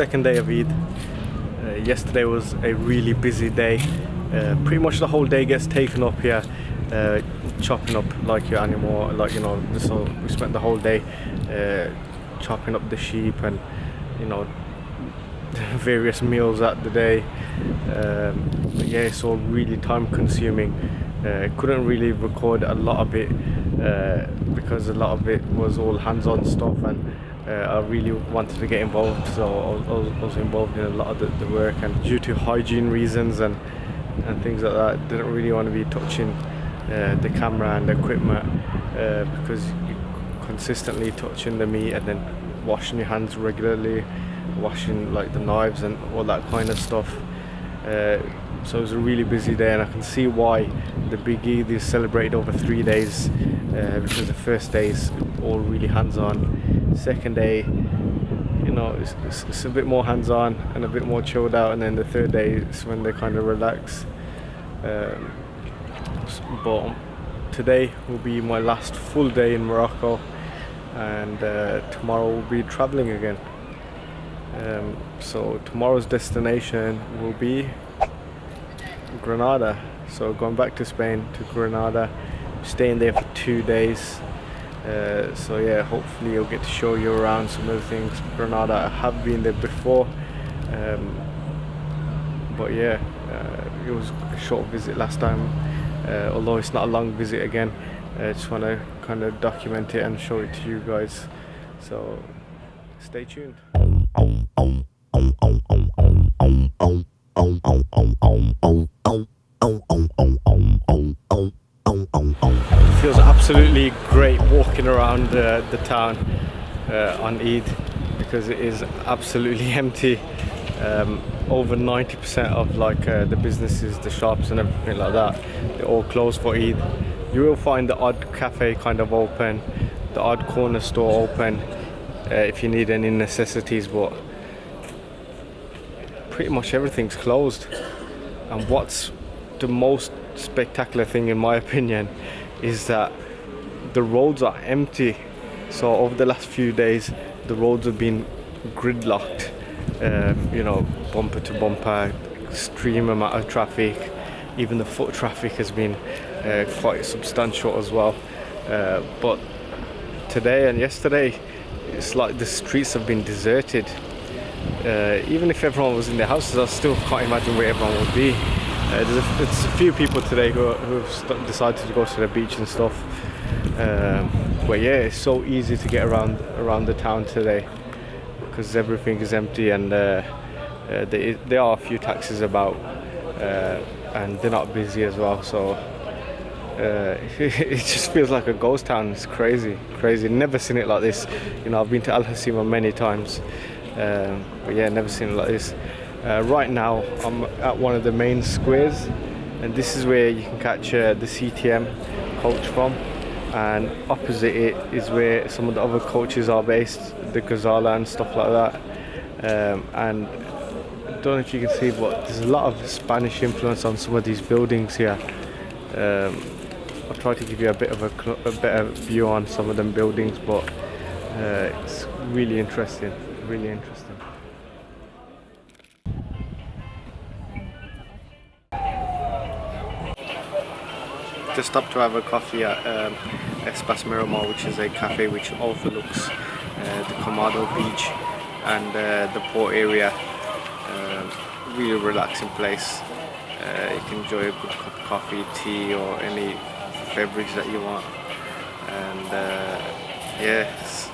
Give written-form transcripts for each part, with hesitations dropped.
second day of Eid. Yesterday was a really busy day. Pretty much the whole day gets taken up here, chopping up like your animal, like, you know. So we spent the whole day chopping up the sheep and, you know, various meals at the day. But yeah, it's all really time consuming. Couldn't really record a lot of it because a lot of it was all hands-on stuff, and I really wanted to get involved, so I was involved in a lot of the work, and due to hygiene reasons and things like that, didn't really want to be touching the camera and the equipment because you're consistently touching the meat and then washing your hands regularly, washing like the knives and all that kind of stuff. So it was a really busy day, and I can see why the Big Eid is celebrated over 3 days, because the first day is all really hands-on. Second day, you know, it's a bit more hands-on and a bit more chilled out, and then the third day is when they kind of relax. But today will be my last full day in Morocco, and tomorrow we'll be traveling again. So tomorrow's destination will be Granada. So going back to Spain, to Granada, staying there for 2 days. So yeah, hopefully I'll get to show you around some of the things. Granada, I have been there before, but yeah, it was a short visit last time, although it's not a long visit again. I just want to kind of document it and show it to you guys, so stay tuned. It feels absolutely great walking around the town on Eid, because it is absolutely empty. Over 90% of like the businesses, the shops and everything like that, they're all closed for Eid. You will find the odd cafe kind of open, the odd corner store open if you need any necessities, but pretty much everything's closed. And what's the most spectacular thing in my opinion is that the roads are empty. So over the last few days the roads have been gridlocked, you know, bumper to bumper, extreme amount of traffic. Even the foot traffic has been quite substantial as well, but today and yesterday it's like the streets have been deserted. Even if everyone was in their houses, I still can't imagine where everyone would be. There's a few people today who have decided to go to the beach and stuff, but yeah, it's so easy to get around the town today because everything is empty, and there are a few taxis about, and they're not busy as well, so it just feels like a ghost town. It's crazy. Never seen it like this. You know, I've been to HOCEIMA many times, but yeah, never seen it like this. Right now I'm at one of the main squares, and this is where you can catch the CTM coach from, and opposite it is where some of the other coaches are based, the Gazala and stuff like that. And I don't know if you can see, but there's a lot of Spanish influence on some of these buildings here. I'll try to give you a bit of a better view on some of them buildings, but it's really interesting. Just stopped to have a coffee at Espace Miramar, which is a cafe which overlooks the Comado beach and the port area. Really relaxing place. You can enjoy a good cup of coffee, tea, or any beverage that you want, and yeah, it's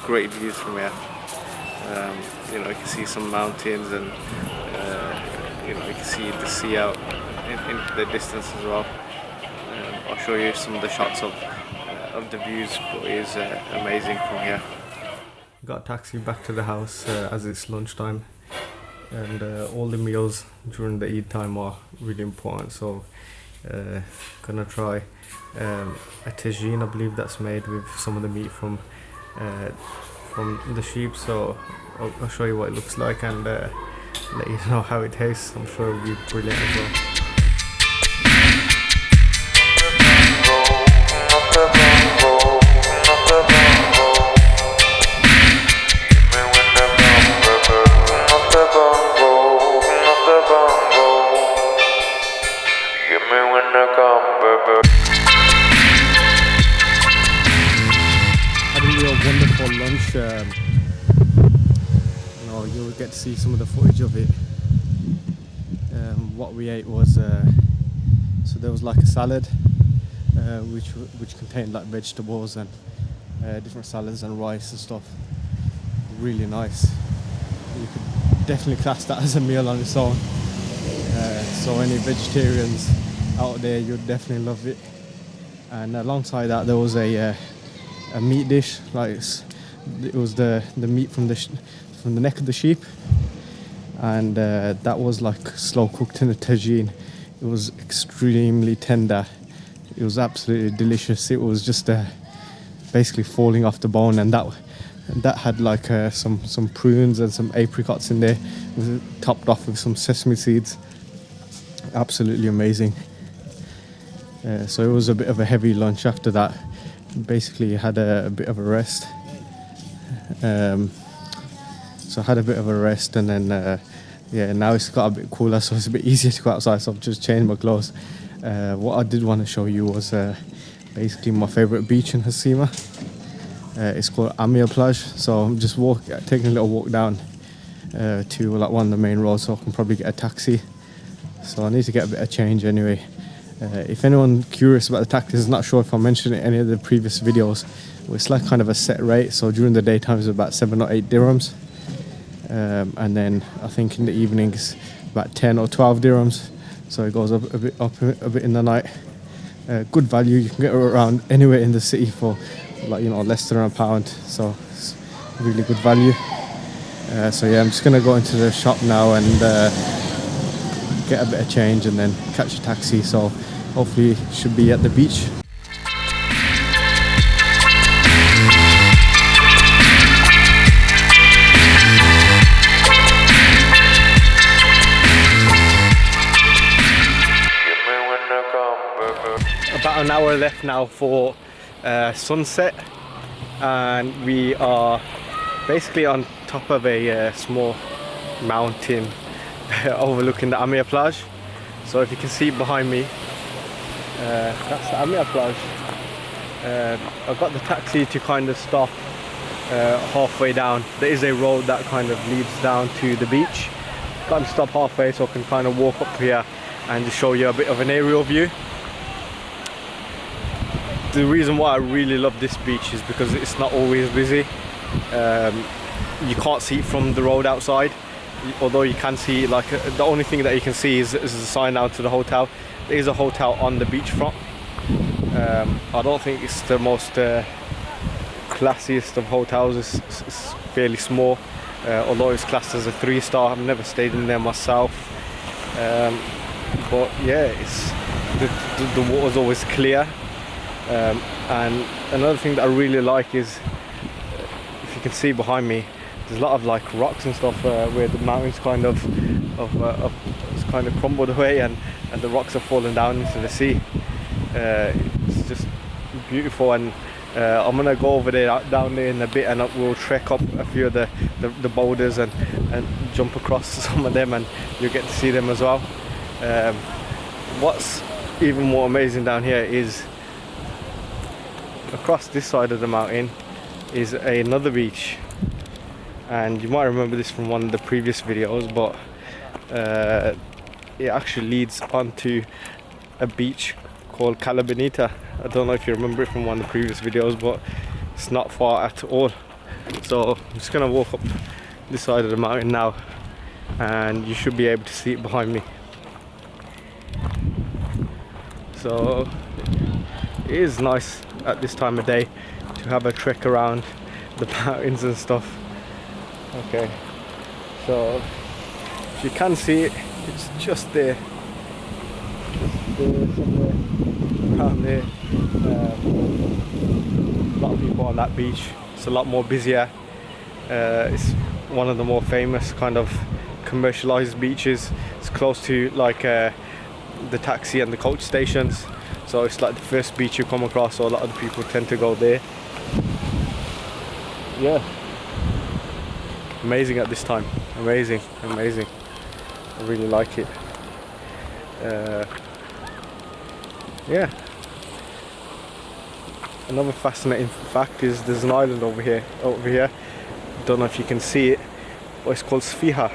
great views from here. You know, you can see some mountains, and you know, you can see the sea out into the distance as well. I'll show you some of the shots of the views, but it is amazing from here. Got a taxi back to the house as it's lunchtime, and all the meals during the Eid time are really important, so gonna try a tagine, I believe that's made with some of the meat from the sheep, so I'll show you what it looks like and let you know how it tastes. I'm sure it'll be brilliant as well. you'll get to see some of the footage of it. What we ate was so there was like a salad which contained like vegetables and different salads and rice and stuff. Really nice. You could definitely class that as a meal on its own. So any vegetarians out there, you'd definitely love it. And alongside that, there was a meat dish. Like it was the meat from the neck of the sheep, and that was like slow cooked in a tagine. It was extremely tender. It was absolutely delicious. It was just basically falling off the bone, and that had like some prunes and some apricots in there. It was topped off with some sesame seeds. Absolutely amazing. So it was a bit of a heavy lunch after that. Basically had a bit of a rest. So I had a bit of a rest, and then now it's got a bit cooler, so it's a bit easier to go outside, so I've just changed my clothes. What I did want to show you was basically my favourite beach in HOCEIMA. It's called Amir Plage, so I'm just taking a little walk down to like one of the main roads, so I can probably get a taxi. So I need to get a bit of change anyway. If anyone curious about the taxis, not sure if I mentioned it in any of the previous videos, it's like kind of a set rate. So during the daytime it's about 7 or 8 dirhams, and then I think in the evenings about 10 or 12 dirhams. So it goes up a bit in the night. Good value. You can get around anywhere in the city for like less than £1. So it's really good value. So yeah, I'm just gonna go into the shop now and get a bit of change and then catch a taxi. So hopefully should be at the beach. About an hour left now for sunset, and we are basically on top of a small mountain overlooking the Amir Plage. So if you can see behind me, that's the Amir Plage. I got the taxi to kind of stop halfway down. There is a road that kind of leads down to the beach. Got to stop halfway so I can kind of walk up here and just show you a bit of an aerial view. The reason why I really love this beach is because it's not always busy. You can't see it from the road outside, although you can see like the only thing that you can see is the sign out to the hotel. There is a hotel on the beachfront. I don't think it's the most classiest of hotels. It's fairly small, although it's classed as a 3-star. I've never stayed in there myself, but yeah, it's the water's always clear. And another thing that I really like is, if you can see behind me, there's a lot of like rocks and stuff where the mountains kind of crumbled away, and the rocks are falling down into the sea. It's just beautiful, and I'm gonna go over there down there in a bit, and we'll trek up a few of the boulders and jump across some of them, and you'll get to see them as well. What's even more amazing down here is across this side of the mountain is another beach, and you might remember this from one of the previous videos, but it actually leads onto a beach called Cala Bonita. I don't know if you remember it from one of the previous videos, but it's not far at all. So I'm just gonna walk up this side of the mountain now, and you should be able to see it behind me. So it is nice at this time of day to have a trek around the mountains and stuff. Okay, so if you can see it, it's just there, somewhere around there. A lot of people on that beach. It's a lot more busier. It's one of the more famous kind of commercialized beaches. It's close to like the taxi and the coach stations, so it's like the first beach you come across, so a lot of the people tend to go there. Yeah, amazing at this time. Amazing. I really like it. Yeah, another fascinating fact is there's an island over here don't know if you can see it, but it's called Sfiha.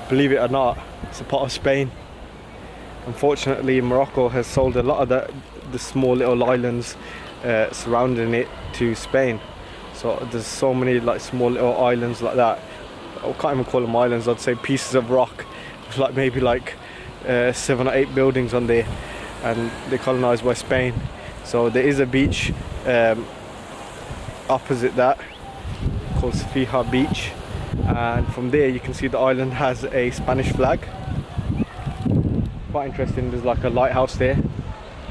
Believe it or not, it's a part of Spain. Unfortunately, Morocco has sold a lot of the small little islands surrounding it to Spain. So there's so many like small little islands like that. I can't even call them islands, I'd say pieces of rock. It's like maybe like 7 or 8 buildings on there, and they're colonized by Spain. So there is a beach opposite that called Sfiha Beach, and from there you can see the island has a Spanish flag. Quite interesting. There's like a lighthouse there,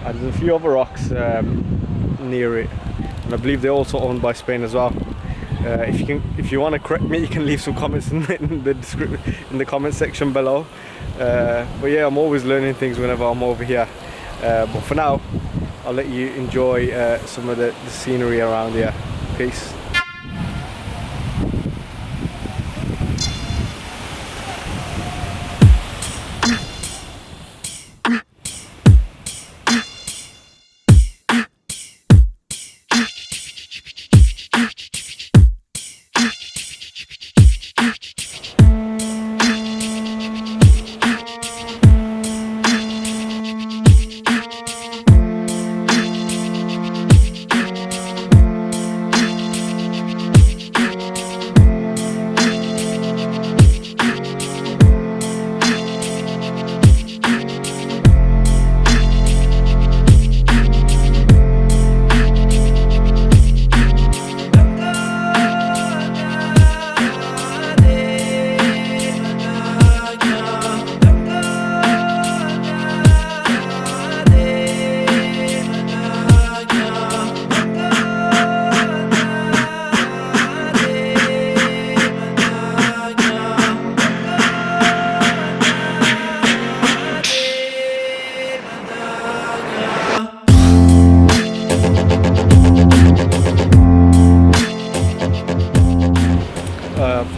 and there's a few other rocks near it, and I believe they're also owned by Spain as well. If you want to correct me, you can leave some comments in the comment section below. But yeah, I'm always learning things whenever I'm over here. But for now, I'll let you enjoy some of the scenery around here. Peace.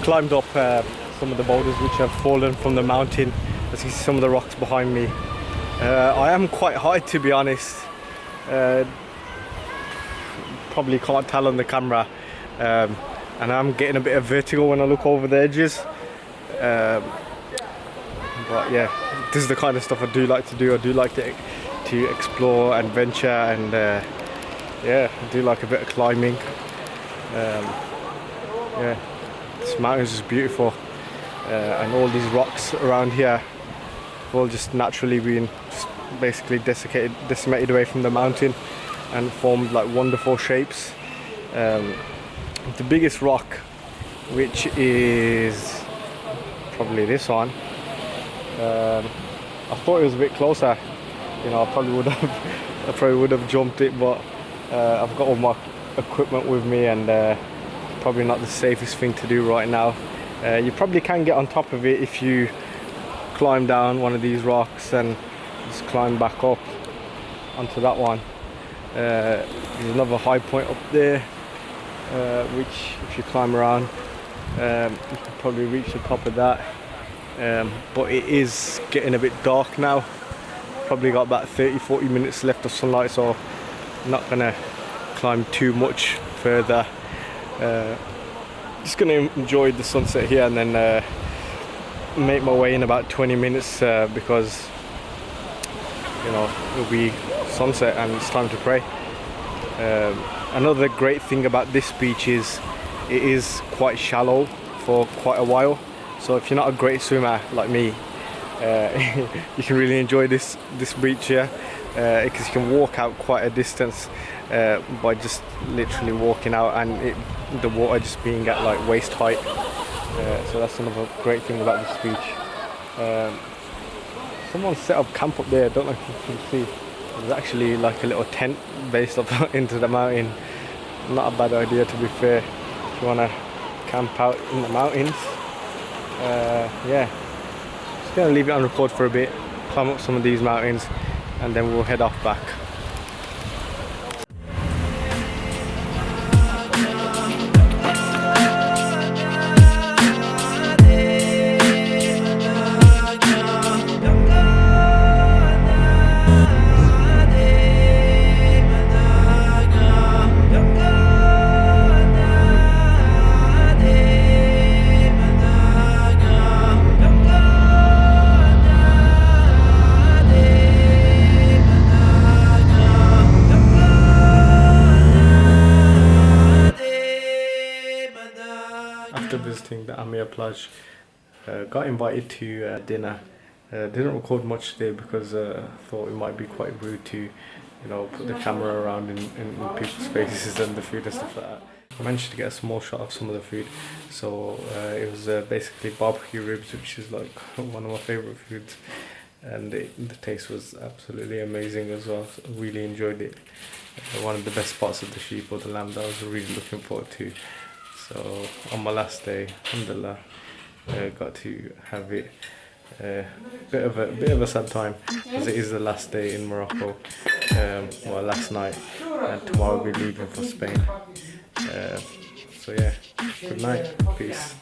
Climbed up some of the boulders which have fallen from the mountain. As you see some of the rocks behind me. I am quite high, to be honest. Probably can't tell on the camera, and I'm getting a bit of vertigo when I look over the edges. But yeah, this is the kind of stuff I do like to do. I do like to explore and venture, and yeah, I do like a bit of climbing. Yeah. This mountain is just beautiful, and all these rocks around here have all just naturally been just basically decimated away from the mountain and formed like wonderful shapes. The biggest rock, which is probably this one, I thought it was a bit closer. You know, I probably would have jumped it, but I've got all my equipment with me, and probably not the safest thing to do right now. You probably can get on top of it if you climb down one of these rocks and just climb back up onto that one. There's another high point up there, which if you climb around, you can probably reach the top of that. But it is getting a bit dark now. Probably got about 30-40 minutes left of sunlight, so I'm not gonna climb too much further. Just gonna enjoy the sunset here, and then make my way in about 20 minutes because you know it'll be sunset and it's time to pray. Another great thing about this beach is it is quite shallow for quite a while, so if you're not a great swimmer like me, you can really enjoy this beach here, because you can walk out quite a distance by just literally walking out, and the water just being at like waist height. So that's another great thing about this beach. Someone set up camp up there. I don't know if you can see. There's actually like a little tent based up into the mountain. Not a bad idea, to be fair, if you want to camp out in the mountains. Yeah, just gonna leave it on record for a bit, climb up some of these mountains, and then we'll head off back. after visiting the Amir Plage, got invited to dinner. Didn't record much today because thought it might be quite rude to, you know, put the camera around in people's faces and the food and stuff like that. I managed to get a small shot of some of the food. So it was basically barbecue ribs, which is like one of my favourite foods. And the taste was absolutely amazing as well. So I really enjoyed it. One of the best parts of the sheep or the lamb that I was really looking forward to. So on my last day, alhamdulillah, got to have it. Bit of a sad time because it is the last day in Morocco. Well, last night, and tomorrow we'll be leaving for Spain. So yeah, good night, peace.